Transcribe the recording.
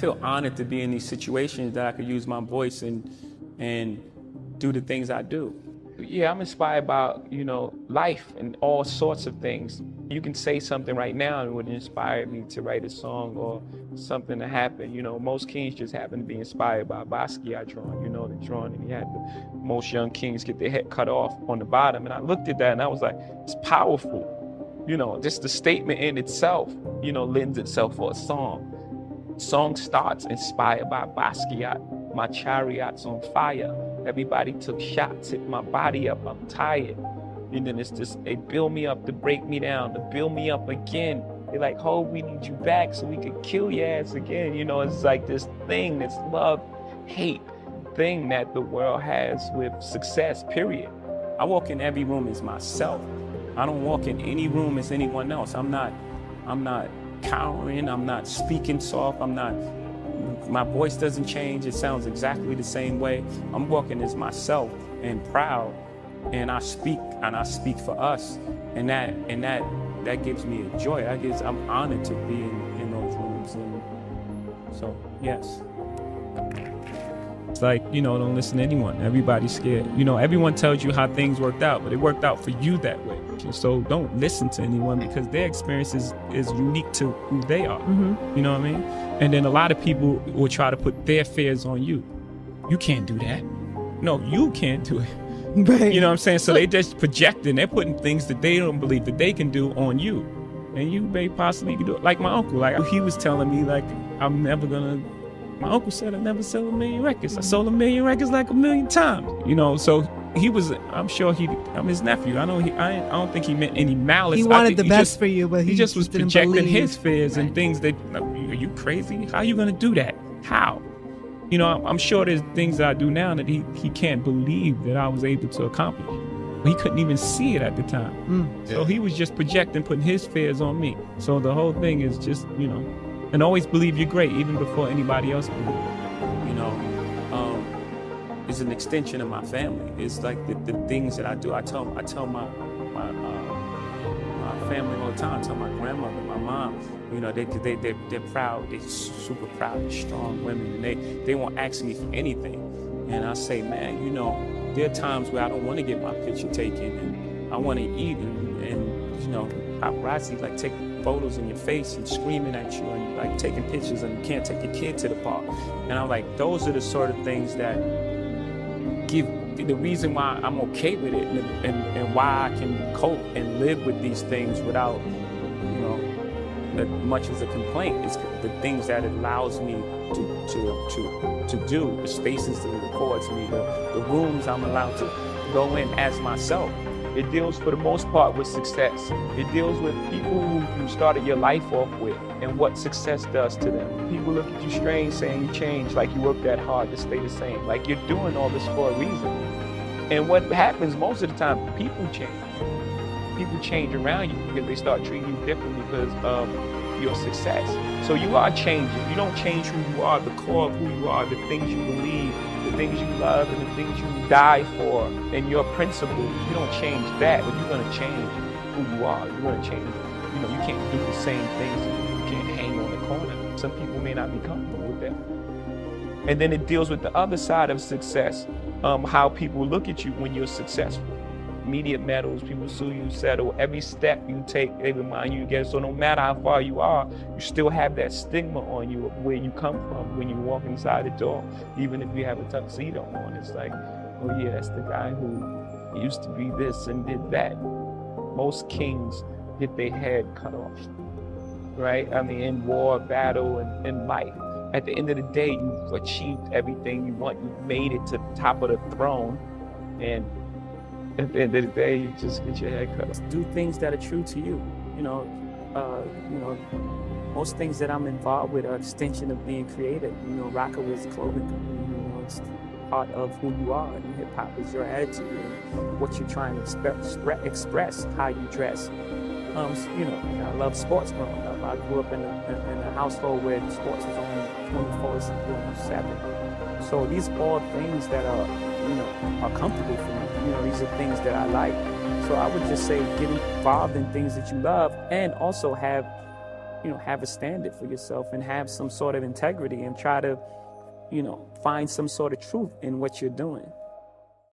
feel honored to be in these situations that I could use my voice and do the things I do. Yeah, I'm inspired by, life and all sorts of things. You can say something right now and it would inspire me to write a song or something to happen. Most kings just happen to be inspired by Basquiat drawing, the drawing, and he had most young kings get their head cut off on the bottom. And I looked at that and I was like, it's powerful. Just the statement in itself, lends itself for a song. Song starts inspired by Basquiat. My chariot's on fire. Everybody took shots, hit my body up, I'm tired. And then it's just, they build me up to break me down, to build me up again. They're like, oh, we need you back so we could kill your ass again. It's like this thing, this love, hate thing that the world has with success, period. I walk in every room as myself. I don't walk in any room as anyone else. I'm not cowering, I'm not speaking soft, my voice doesn't change, it sounds exactly the same way. I'm walking as myself and proud, and I speak for us, and that gives me a joy. I'm honored to be in those rooms, and so yes. It's like, don't listen to anyone. Everybody's scared. Everyone tells you how things worked out, but it worked out for you that way. So don't listen to anyone because their experience is unique to who they are. Mm-hmm. You know what I mean? And then a lot of people will try to put their fears on you. You can't do that. No, you can't do it. Right. You know what I'm saying? So they just projecting, they're putting things that they don't believe that they can do on you. And you may possibly do it. Like my uncle, he was telling me, my uncle said I never sell 1 million records. I sold 1 million records 1 million times. So he was, I'm his nephew. I don't think he meant any malice. He wanted the best for you, but he just was didn't projecting believe. his fears and things that, are you crazy? How are you going to do that? How? I'm sure there's things that I do now that he can't believe that I was able to accomplish. He couldn't even see it at the time. So he was just projecting, putting his fears on me. So the whole thing is just, and always believe you're great, even before anybody else believes. It's an extension of my family. It's like the things that I do. I tell my family all the time. I tell my grandmother, my mom. They're proud. They're super proud. They're strong women. And they won't ask me for anything. And I say, man, there are times where I don't want to get my picture taken, and I want to eat, and paparazzi take photos in your face and screaming at you and taking pictures, and you can't take your kid to the park. And I'm like, those are the sort of things that give the reason why I'm okay with it, and why I can cope and live with these things without much as a complaint. It's the things that it allows me to do, the spaces that it affords me, the rooms I'm allowed to go in as myself. It deals for the most part with success. It deals with people who you started your life off with and what success does to them. People look at you strange saying you changed, like you worked that hard to stay the same, like you're doing all this for a reason. And what happens most of the time, people change. People change around you because they start treating you differently because of your success. So you are changing. You don't change who you are, the core of who you are, the things you believe, the things you love, and the things you die for, and your principles. You don't change that, but you're going to change who you are. You're going to change. You can't do the same things. You can't hang on the corner. Some people may not be comfortable with that. And then it deals with the other side of success, how people look at you when you're successful. Media medals, people sue you, settle. Every step you take, they remind you again. So no matter how far you are, you still have that stigma on you of where you come from when you walk inside the door. Even if you have a tuxedo on, it's like, oh yeah, that's the guy who used to be this and did that. Most kings get their head cut off, right? In war, battle, and in life. At the end of the day, you've achieved everything you want. You've made it to the top of the throne, and at the end of the day, you just get your head cut off. Do things that are true to you. Most things that I'm involved with are extension of being creative. Rockaway's clothing company, it's part of who you are. And hip hop is your attitude and what you're trying to express, how you dress. I love sports growing up. I grew up in a household where sports was only 24/7. So these are all things that are comfortable for me. These are things that I like. So I would just say get involved in things that you love, and also have have a standard for yourself and have some sort of integrity and try to, find some sort of truth in what you're doing.